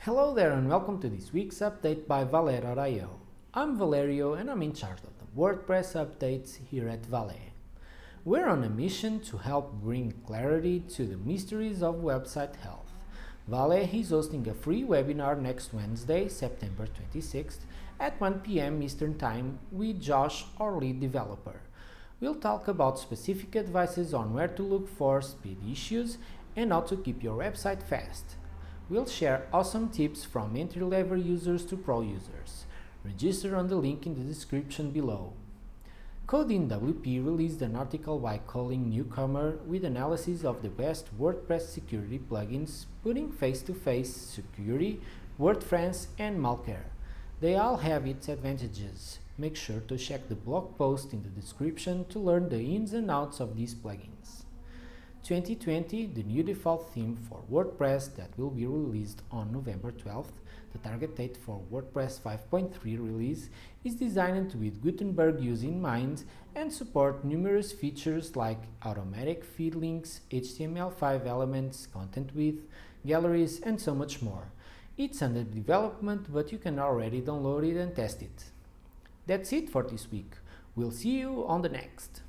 Hello there and welcome to this week's update by Valet.io. I'm Valerio and I'm in charge of the WordPress updates here at Valet. We're on a mission to help bring clarity to the mysteries of website health. Valet is hosting a free webinar next Wednesday, September 26th at 1 p.m. Eastern Time with Josh, our lead developer. We'll talk about specific advices on where to look for speed issues and how to keep your website fast. We'll share awesome tips from entry-level users to pro users. Register on the link in the description below. CodeInWP released an article by calling Newcomer with analysis of the best WordPress security plugins, putting face-to-face security, WordPress, and malware. They all have its advantages. Make sure to check the blog post in the description to learn the ins and outs of these plugins. 2020, the new default theme for WordPress that will be released on November 12th, the target date for WordPress 5.3 release, is designed with Gutenberg use in mind and support numerous features like automatic feed links, HTML5 elements, content width, galleries, and so much more. It's under development, but you can already download it and test it. That's it for this week. We'll see you on the next.